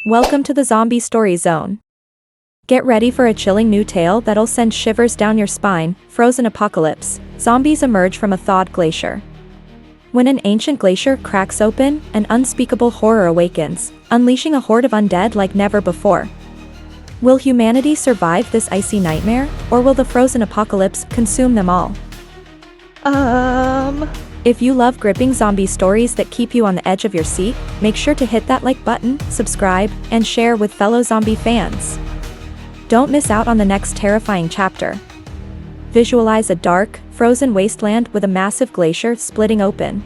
Welcome to the Zombie Story Zone. Get ready for a chilling new tale that'll send shivers down your spine. Frozen apocalypse. Zombies emerge from a thawed glacier. When an ancient glacier cracks open, an unspeakable horror awakens, unleashing a horde of undead like never before. Will humanity survive this icy nightmare, or will the frozen apocalypse consume them all? If you love gripping zombie stories that keep you on the edge of your seat, make sure to hit that like button, subscribe, and share with fellow zombie fans. Don't miss out on the next terrifying chapter. Visualize a dark, frozen wasteland with a massive glacier splitting open.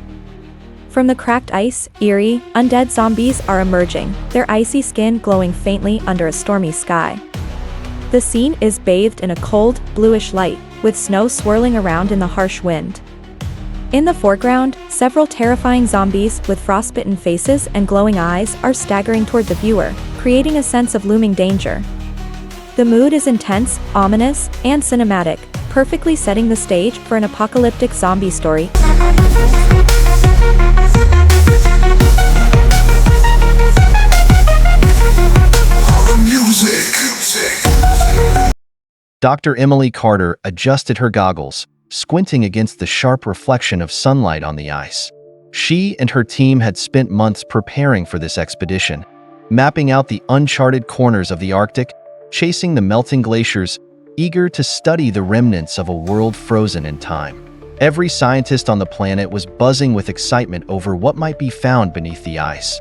From the cracked ice, eerie, undead zombies are emerging, their icy skin glowing faintly under a stormy sky. The scene is bathed in a cold, bluish light, with snow swirling around in the harsh wind. In the foreground, several terrifying zombies with frostbitten faces and glowing eyes are staggering toward the viewer, creating a sense of looming danger. The mood is intense, ominous, and cinematic, perfectly setting the stage for an apocalyptic zombie story. Dr. Emily Carter adjusted her goggles, squinting against the sharp reflection of sunlight on the ice. She and her team had spent months preparing for this expedition, mapping out the uncharted corners of the Arctic, chasing the melting glaciers, eager to study the remnants of a world frozen in time. Every scientist on the planet was buzzing with excitement over what might be found beneath the ice.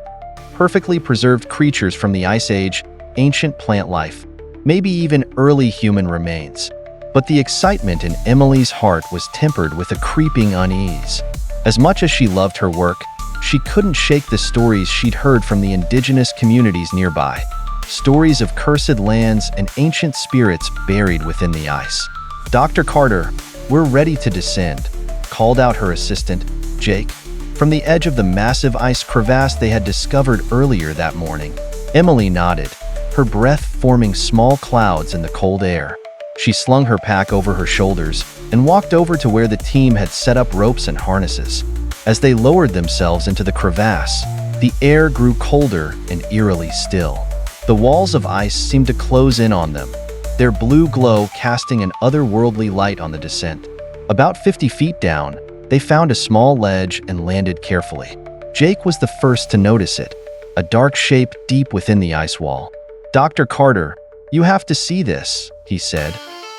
Perfectly preserved creatures from the Ice Age, ancient plant life, maybe even early human remains. But the excitement in Emily's heart was tempered with a creeping unease. As much as she loved her work, she couldn't shake the stories she'd heard from the indigenous communities nearby. Stories of cursed lands and ancient spirits buried within the ice. "Dr. Carter, we're ready to descend," called out her assistant, Jake, from the edge of the massive ice crevasse they had discovered earlier that morning. Emily nodded, her breath forming small clouds in the cold air. She slung her pack over her shoulders and walked over to where the team had set up ropes and harnesses. As they lowered themselves into the crevasse, the air grew colder and eerily still. The walls of ice seemed to close in on them, their blue glow casting an otherworldly light on the descent. About 50 feet down, they found a small ledge and landed carefully. Jake was the first to notice it, a dark shape deep within the ice wall. "Dr. Carter, you have to see this," he said,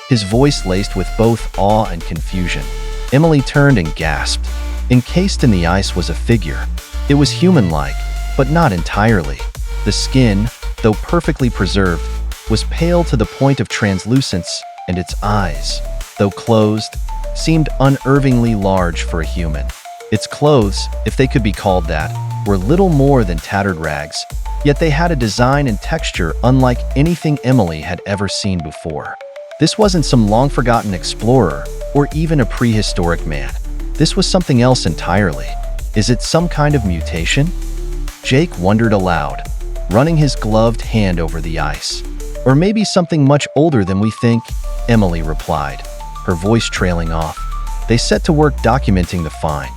his voice laced with both awe and confusion. Emily turned and gasped. Encased in the ice was a figure. It was human-like, but not entirely. The skin, though perfectly preserved, was pale to the point of translucence, and its eyes, though closed, seemed unervingly large for a human. Its clothes, if they could be called that, were little more than tattered rags, yet they had a design and texture unlike anything Emily had ever seen before. This wasn't some long-forgotten explorer, or even a prehistoric man. This was something else entirely. Is it some kind of mutation? Jake wondered aloud, running his gloved hand over the ice. Or maybe something much older than we think, Emily replied, her voice trailing off. They set to work documenting the find.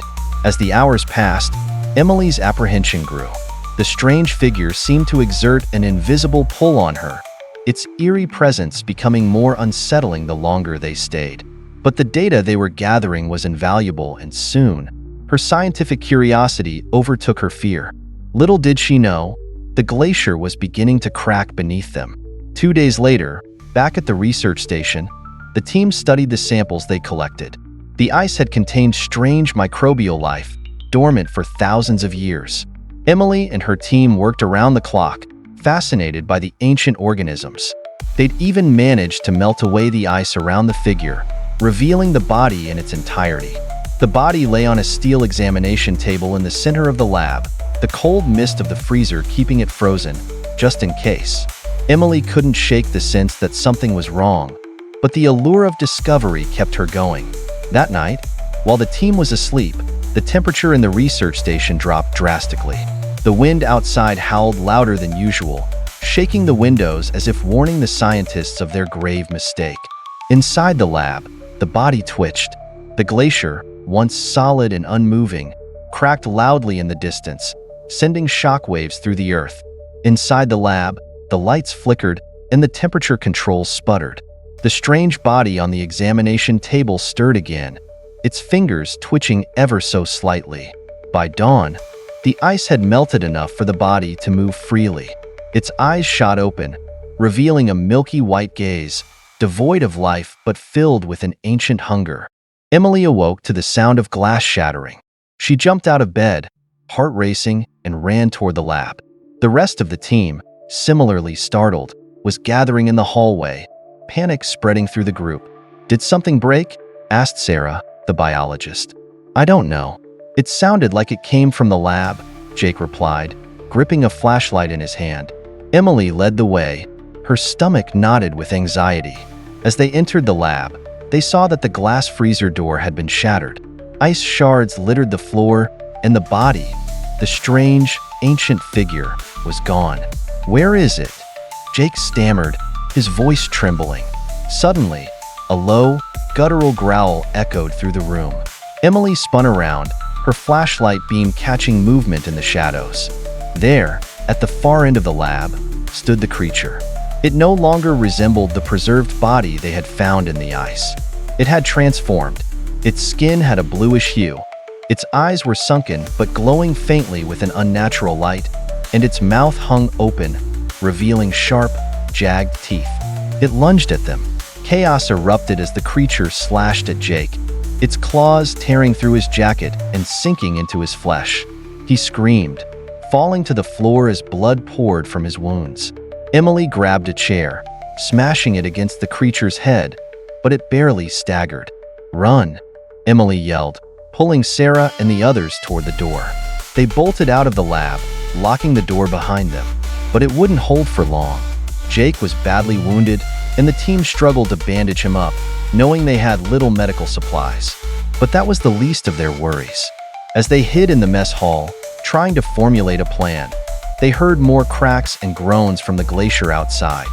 As the hours passed, Emily's apprehension grew. The strange figure seemed to exert an invisible pull on her, its eerie presence becoming more unsettling the longer they stayed. But the data they were gathering was invaluable, and soon, her scientific curiosity overtook her fear. Little did she know, the glacier was beginning to crack beneath them. 2 days later, back at the research station, the team studied the samples they collected. The ice had contained strange microbial life, dormant for thousands of years. Emily and her team worked around the clock, fascinated by the ancient organisms. They'd even managed to melt away the ice around the figure, revealing the body in its entirety. The body lay on a steel examination table in the center of the lab, the cold mist of the freezer keeping it frozen, just in case. Emily couldn't shake the sense that something was wrong, but the allure of discovery kept her going. That night, while the team was asleep, the temperature in the research station dropped drastically. The wind outside howled louder than usual, shaking the windows as if warning the scientists of their grave mistake. Inside the lab, the body twitched. The glacier, once solid and unmoving, cracked loudly in the distance, sending shockwaves through the earth. Inside the lab, the lights flickered and the temperature controls sputtered. The strange body on the examination table stirred again, its fingers twitching ever so slightly. By dawn, the ice had melted enough for the body to move freely. Its eyes shot open, revealing a milky white gaze, devoid of life but filled with an ancient hunger. Emily awoke to the sound of glass shattering. She jumped out of bed, heart racing, and ran toward the lab. The rest of the team, similarly startled, was gathering in the hallway, panic spreading through the group. "Did something break?" asked Sarah, the biologist. "I don't know. It sounded like it came from the lab," Jake replied, gripping a flashlight in his hand. Emily led the way, her stomach knotted with anxiety. As they entered the lab, they saw that the glass freezer door had been shattered. Ice shards littered the floor, and the body, the strange, ancient figure, was gone. "Where is it?" Jake stammered, his voice trembling. Suddenly, a low, guttural growl echoed through the room. Emily spun around, her flashlight beam catching movement in the shadows. There, at the far end of the lab, stood the creature. It no longer resembled the preserved body they had found in the ice. It had transformed. Its skin had a bluish hue. Its eyes were sunken but glowing faintly with an unnatural light, and its mouth hung open, revealing sharp, jagged teeth. It lunged at them. Chaos erupted as the creature slashed at Jake, its claws tearing through his jacket and sinking into his flesh. He screamed, falling to the floor as blood poured from his wounds. Emily grabbed a chair, smashing it against the creature's head, but it barely staggered. "Run!" Emily yelled, pulling Sarah and the others toward the door. They bolted out of the lab, locking the door behind them. But it wouldn't hold for long. Jake was badly wounded, and the team struggled to bandage him up, knowing they had little medical supplies. But that was the least of their worries. As they hid in the mess hall, trying to formulate a plan, they heard more cracks and groans from the glacier outside.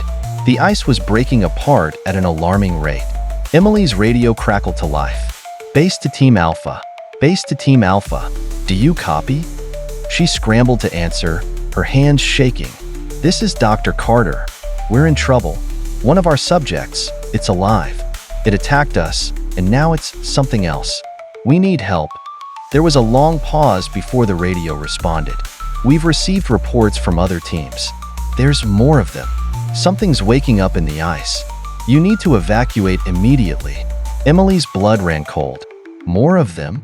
The ice was breaking apart at an alarming rate. Emily's radio crackled to life. "Base to Team Alpha. Base to Team Alpha. Do you copy?" She scrambled to answer, her hands shaking. "This is Dr. Carter. We're in trouble. One of our subjects, it's alive. It attacked us, and now it's something else. We need help." There was a long pause before the radio responded. "We've received reports from other teams. There's more of them. Something's waking up in the ice. You need to evacuate immediately." Emily's blood ran cold. "More of them?"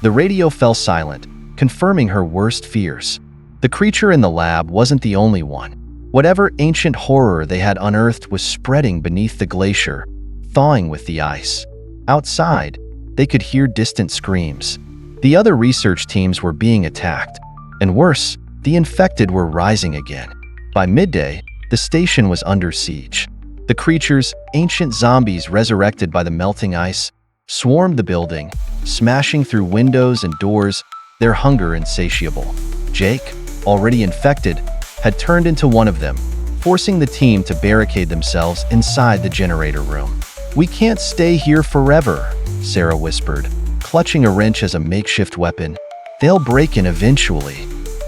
The radio fell silent, confirming her worst fears. The creature in the lab wasn't the only one. Whatever ancient horror they had unearthed was spreading beneath the glacier, thawing with the ice. Outside, they could hear distant screams. The other research teams were being attacked, and worse, the infected were rising again. By midday, the station was under siege. The creatures, ancient zombies resurrected by the melting ice, swarmed the building, smashing through windows and doors, their hunger insatiable. Jake, already infected, had turned into one of them, forcing the team to barricade themselves inside the generator room. "We can't stay here forever," Sarah whispered, clutching a wrench as a makeshift weapon. "They'll break in eventually."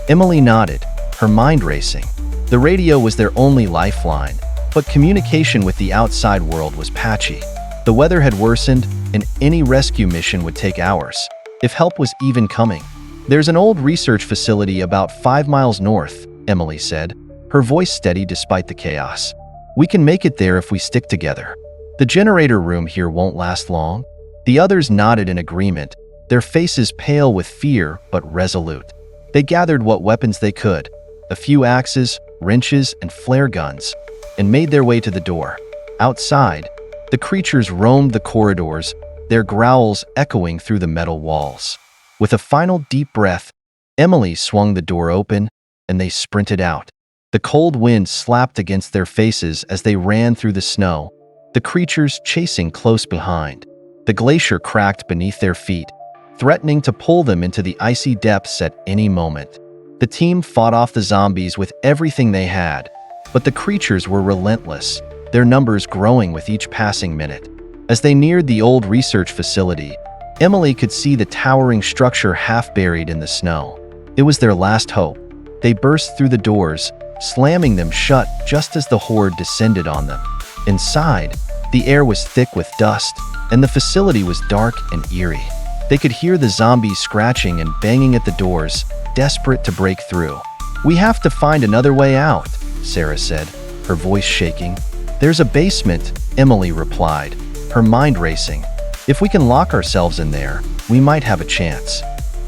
Emily nodded, her mind racing. The radio was their only lifeline, but communication with the outside world was patchy. The weather had worsened, and any rescue mission would take hours, if help was even coming. "There's an old research facility about 5 miles north," Emily said, her voice steady despite the chaos. "We can make it there if we stick together. The generator room here won't last long." The others nodded in agreement, their faces pale with fear but resolute. They gathered what weapons they could, a few axes, wrenches, and flare guns, and made their way to the door. Outside, the creatures roamed the corridors, their growls echoing through the metal walls. With a final deep breath, Emily swung the door open, and they sprinted out. The cold wind slapped against their faces as they ran through the snow, the creatures chasing close behind. The glacier cracked beneath their feet, threatening to pull them into the icy depths at any moment. The team fought off the zombies with everything they had, but the creatures were relentless, their numbers growing with each passing minute. As they neared the old research facility, Emily could see the towering structure half buried in the snow. It was their last hope. They burst through the doors, slamming them shut just as the horde descended on them. Inside, the air was thick with dust, and the facility was dark and eerie. They could hear the zombies scratching and banging at the doors, desperate to break through. "We have to find another way out," Sarah said, her voice shaking. "There's a basement," Emily replied, her mind racing. "If we can lock ourselves in there, we might have a chance."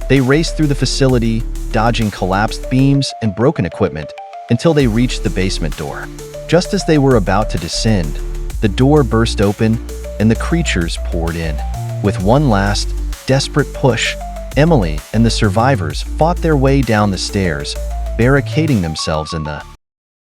They raced through the facility, dodging collapsed beams and broken equipment, until they reached the basement door. Just as they were about to descend, the door burst open and the creatures poured in. With one last, desperate push, Emily and the survivors fought their way down the stairs, barricading themselves in the